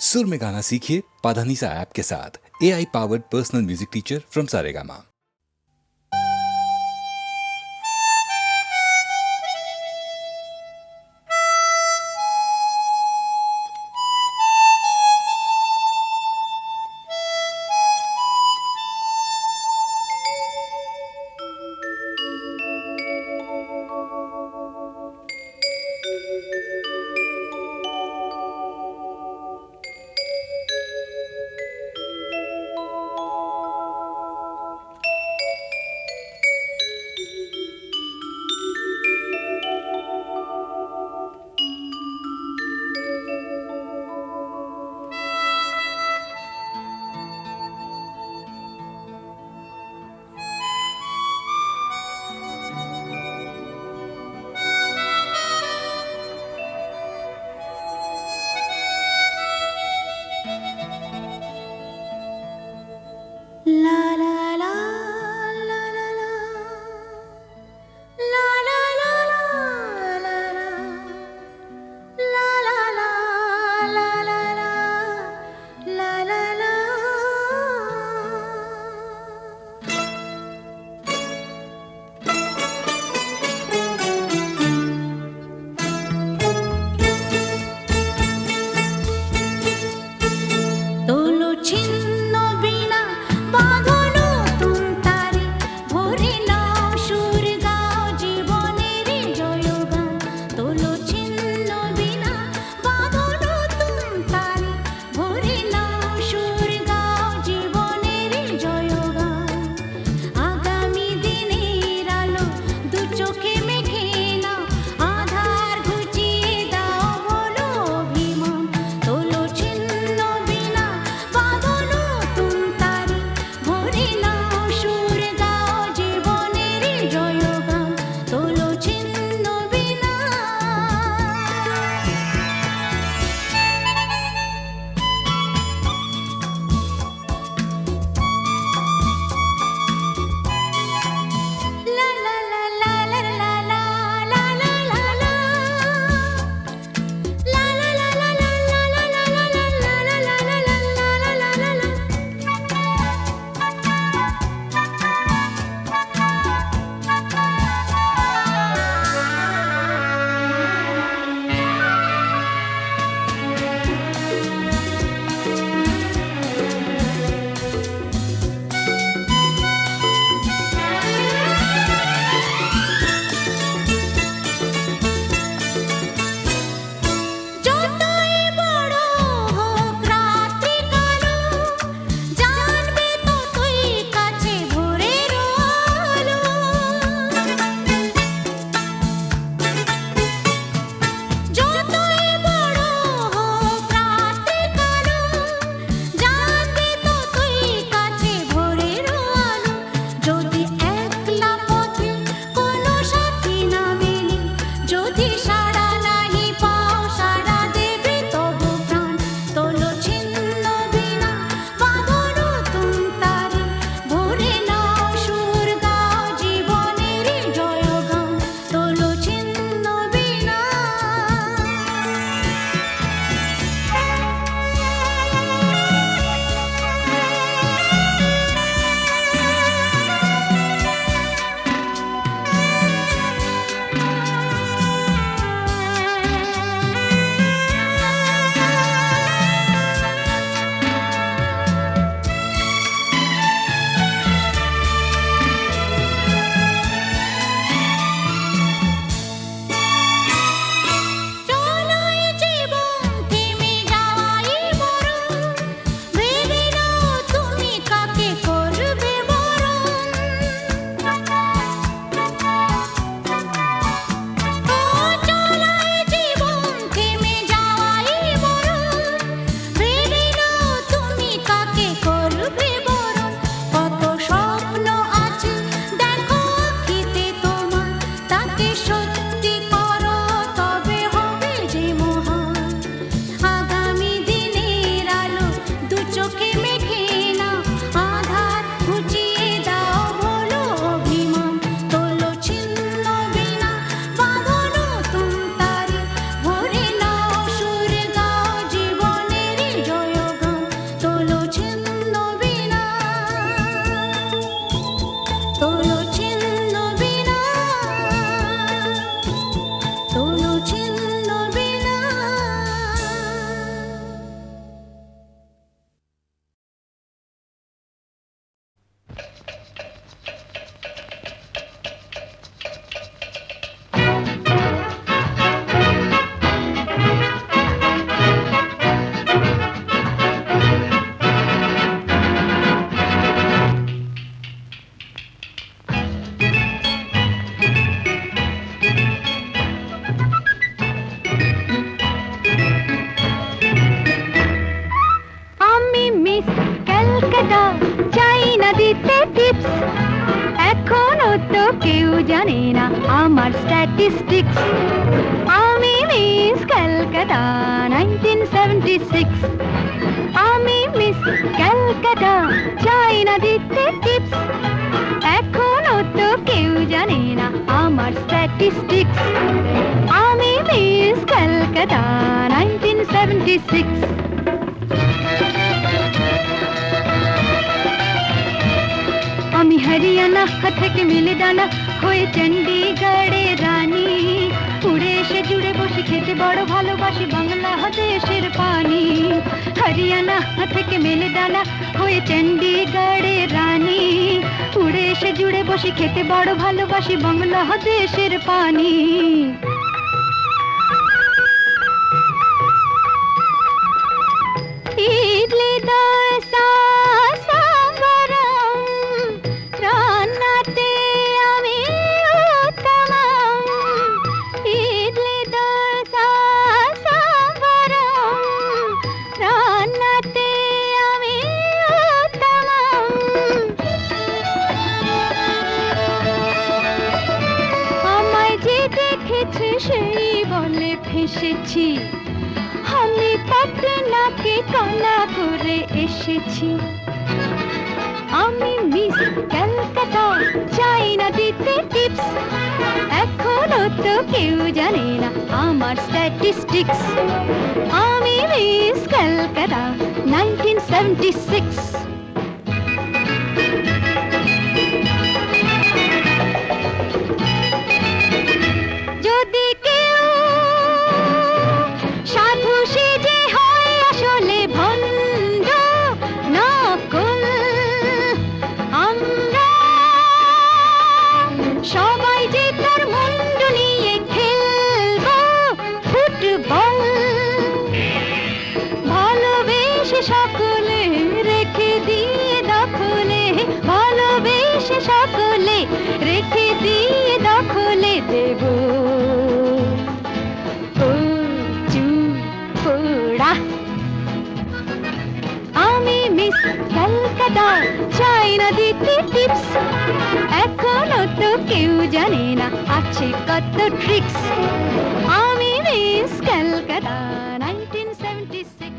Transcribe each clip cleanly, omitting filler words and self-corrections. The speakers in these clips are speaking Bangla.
सुर में गाना सीखिए पाधानीसा ऐप के साथ। AI powered personal music teacher from Saregama. Calcutta, চাই না দিতে টিপস, এখনো তো কেউ জানে না আমার স্ট্যাটিস্টিক্স। আমি মিস ক্যালকাটা 1976, আমি মিস ক্যালকাটা, চাই না দিতে টিপস, এখনো তো কেউ জানে না আমার স্ট্যাটিস্টিক্স। আমি মিস ক্যালকাটা 1976। আমি হরিয়ানা থেকে মিলে ডানা হয়ে চণ্ডীগড়ের রানী, উড়ে এসে জুড়ে বসে খেতে বড় ভালোবাসি বাংলাদেশের পানি। হরিয়ানা থেকে মেলে ডানা হয়ে চণ্ডীগড়ের রানী, উড়ে এসে জুড়ে বসে খেতে বড় ভালোবাসি বাংলাদেশের পানি। ইডলি দোসা সাম্বারম, রান্নাতে আমি উত্তমম। ইডলি দোসা সাম্বারম, রান্নাতে আমি উত্তমম। আমায় যে দেখেছে সেই বলে ফেসেছি, আমি পাটনাকে কানা করে এসেছি। আমি মিস ক্যালকাটা, চাই না দিতে টিপস, এখনো তো কেউ জানে না আমার স্ট্যাটিস্টিক্স। আমি মিস ক্যালকাটা 1976। যদি কেউ সাধু সেজে হয় আসলে ভণ্ড নকল, আমরা সবাই যে তার মুন্ডু নিয়ে খেলবো ফুটবল। ভালোবেসে সকলে রেখে দিয়ে দখলে, ভালোবেসে সকলে রেখে দিয়ে দখলে দেব পোড়া। আমি মিস ক্যালকাটা, চাই না দিতে টিপস, এখনো তো কেউ জানে না আছে কত ট্রিক্স। আমি মিস ক্যালকাটা 1976।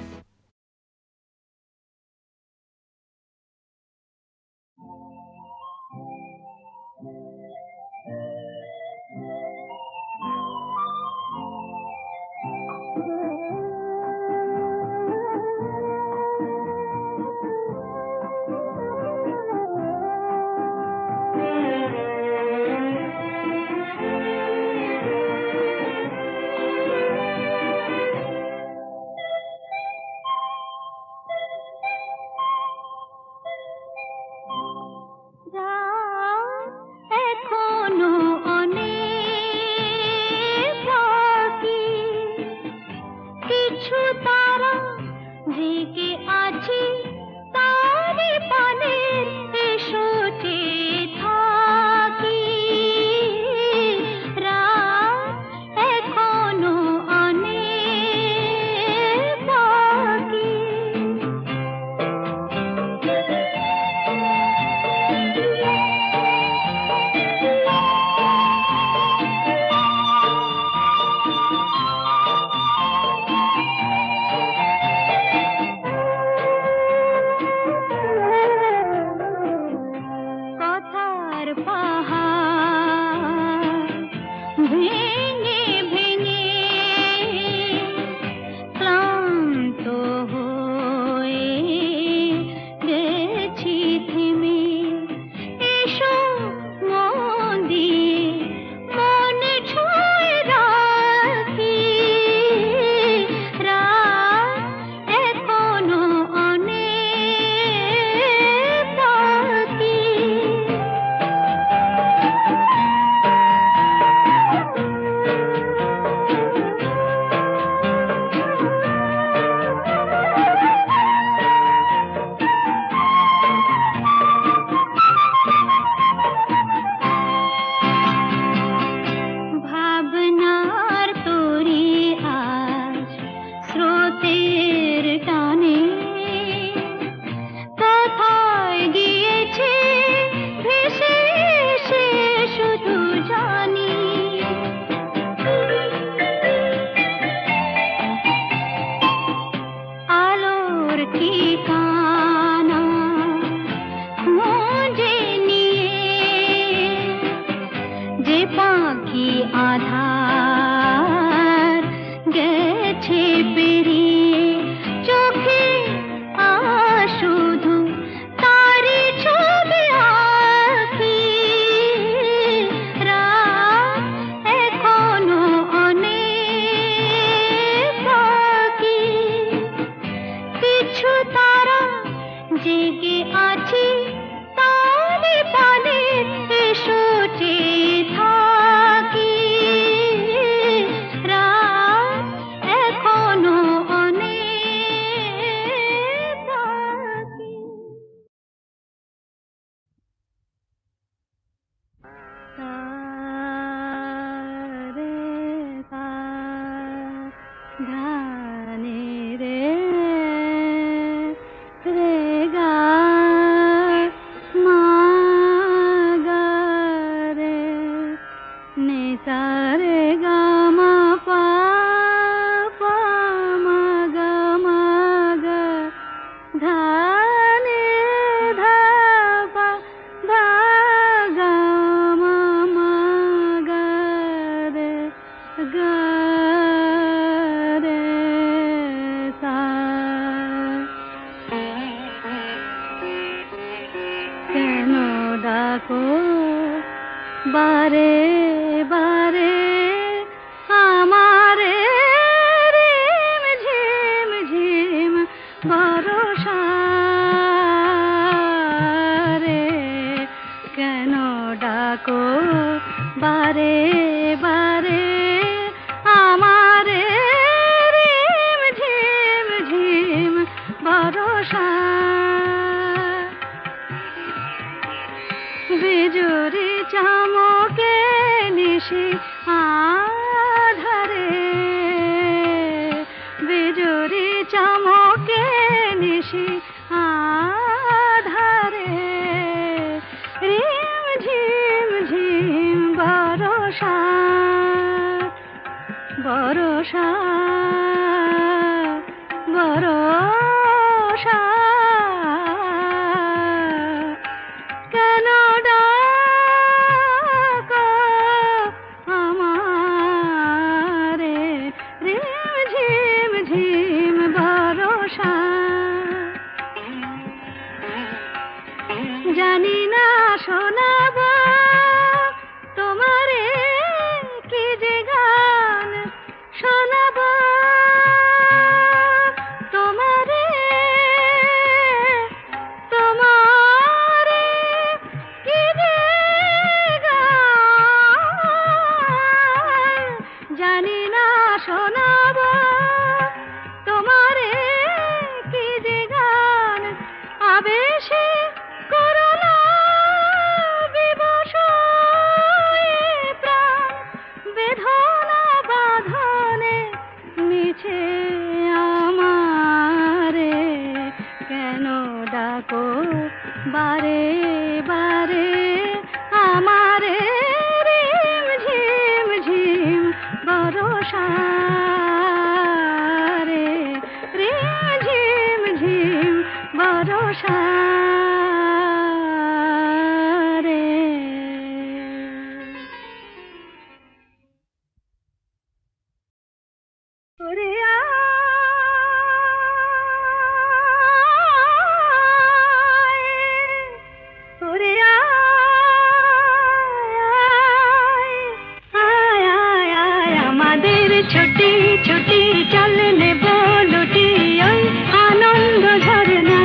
ঠিকানা খুঁজে নিয়ে যে পাখি আধার গেছে পেরিয়ে চোখে শুধু তারি ছবি আঁকি রাত এখনো অনেক বাকি কিছু তারা জেগে আছে তারে পানে এসো চেয়ে থাকি রাত এখনো অনেক বাকি তারে পা ধানে রে রে গা মা গা রে নে সা রে গা মা পা পা মা গা ধা নে ধা পা ধা গা মা গা রে সা কেন ডাকো বারে বারে আমারে রিম ঝিম ঝিম বরষা রে কেন ডাকো বারে বারে আমারে রিম ঝিম ঝিম বরষা বিজুরি চামকে নিশি আধারে বিজুরি চামকে নিশি আধারে রিম ঝিম ঝিম বরষা বরষা বরষা কেন ডাকো আমারে রিম ঝিম ঝিম বরষা জানি না শোনাবো তোমারে কি যে গান শোনাবো তোমারে তোমারে কি যে গান জানি না শোনাবো তোমারে কি যে গান আবেশে করোনা বিবশ প্রাণ বেদনা বাঁধনে মিছে আমারে কেন ডাকো বারে বারে আমারে রিম ঝিম ঝিম বরষা রে রিম ঝিম ঝিম বরষা রে ওরে আয় ওরে আয় আয় আয় আমাদের ছুটি ছুটি চল নেব লুটি ওই আনন্দ ঝরনা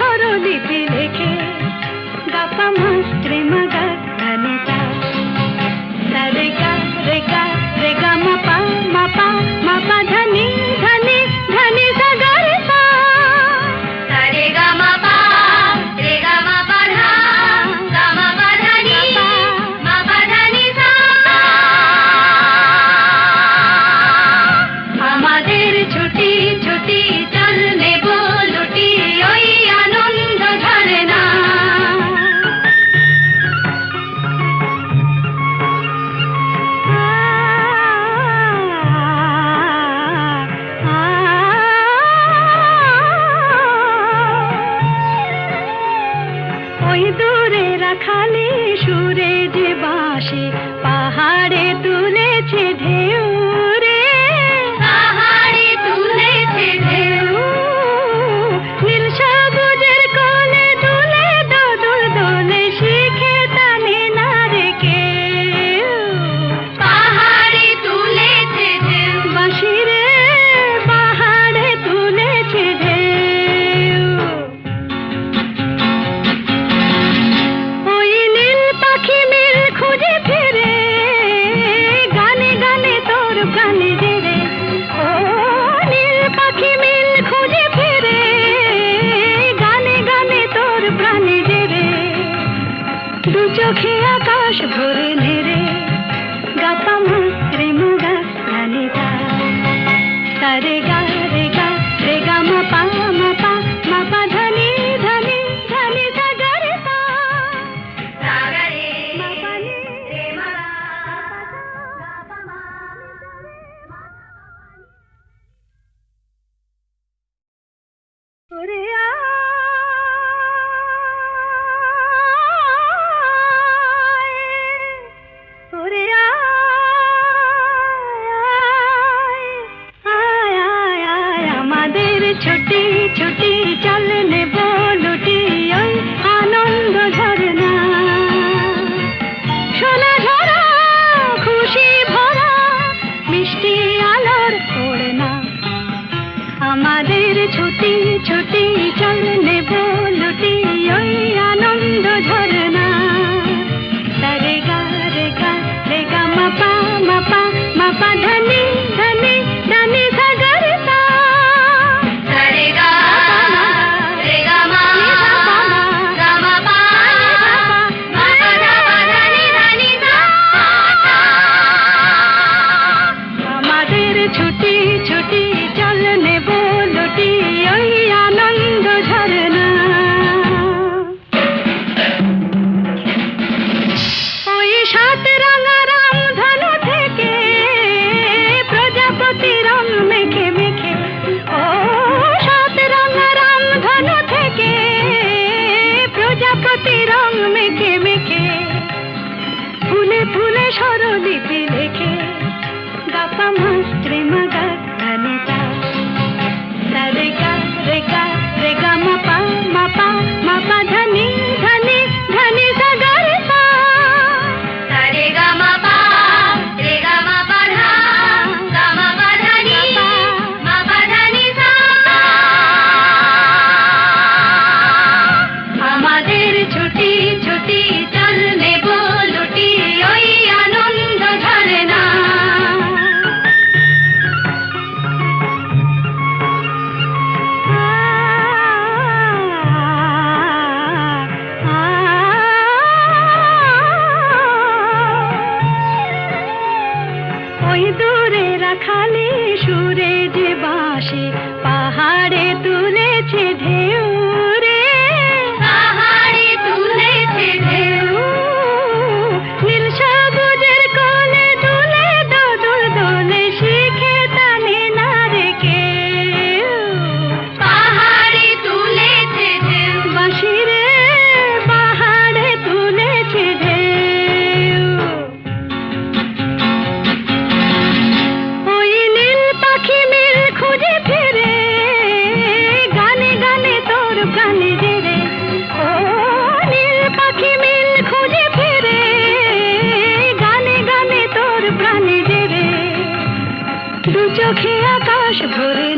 স্বরলিপি লেখে গাপা মাস্ত্রে মাগা ধানিতা রে গা রে গা রে গা মাপা মাপা মাপা ধানি ধানি ধানি সা গা রে সা রে গা মাপা রে গা মাপা ধা গা মাপা ধানি মাপা ধানি সা আমাদের ছুটি ছুটি চল নেব লুটি ওই আনন্দ ধরে না ওই দূরে রাখালি সুরে যে বাঁশি পাহাড়ে তুলেছে ঢেউ রে পাহাড়ে তুলেছে ঢেউ নীল সবুজের কোলে দুলে দোদুল দোলে শিখে টানে না রে কেউ পাহাড়ে তুলেছে ঢেউ বাঁশি রে পাহাড়ে তুলেছে ঢেউ ওই নীল পাখি মিল খুঁজে ফিরে গানে গানে তোর প্রাণে জেরে ও নীল পাখি মিল খুঁজে ফিরে গানে গানে তোর প্রাণে জেরে দু চোখে আকাশ ভরে নেড়ে গাপা মাত্রে মুগা ধানি ধা রে গা রে গা রে গা মাপা মাপা মাপা ধানি ধানি ধানি সা গা রে সা ওরে ওরে আমাদের ছুটি ছুটি চল নেব লুটি ওই আনন্দ ঝরনা সোনা ঝরা খুশি ভরা মিষ্টি আলোর ওড়না আমাদের ছুটি ছুটি চল নেব লুটি ওই আনন্দ ঝরনা রে গা রে গা রে গা মাপা মাপা মাপা ধানি ধানি ধানি সা গা রে সা রে গা রে গা মা গা মাপা মাপা ধানি ধানি সা আমাদের ছুটি ছুটি চল নেব লুটি ওই আনন্দ ঝরনা ওই সাত রাঙা রাম ধনু থেকে প্রজাপতি রং মেখে মেখে ও সাত রাঙা রাম ধনু থেকে প্রজাপতি রং মেখে মেখে ফুলে ফুলে স্বরলিপি লেখে গাপা মাস্ত্রে মাগা ধানিতা রে গা রে গা রে গা মাপা মাপা মাপা ধানি ধানি ধানি সা গা রে সা রে গা মাপা রে গা মাপা ধা গা মাপা ধানি মাপা ধানি সা আমাদের ছুটি ছুটি চল নেব লুটি ওই আনন্দ ধরে না ওই দূরে রাখালি সুরে যে বাঁশি পাহাড়ে তুলেছে ঢেউ রে পাহাড়ে তুলেছে ঢেউ নীল সবুজের কোলে দুলে দোদুল দোলে শিখে টানে না রে কেউ পাহাড়ে তুলেছে ঢেউ বাঁশি রে পাহাড়ে তুলেছে ঢেউ ওই নীল পাখি মিল খুঁজে ফিরে গানে গানে তোর প্রাণে জেরে ও নীল পাখি মিল খুঁজে ফিরে গানে গানে তোর প্রাণে জেরে দু চোখে আকাশ ভরে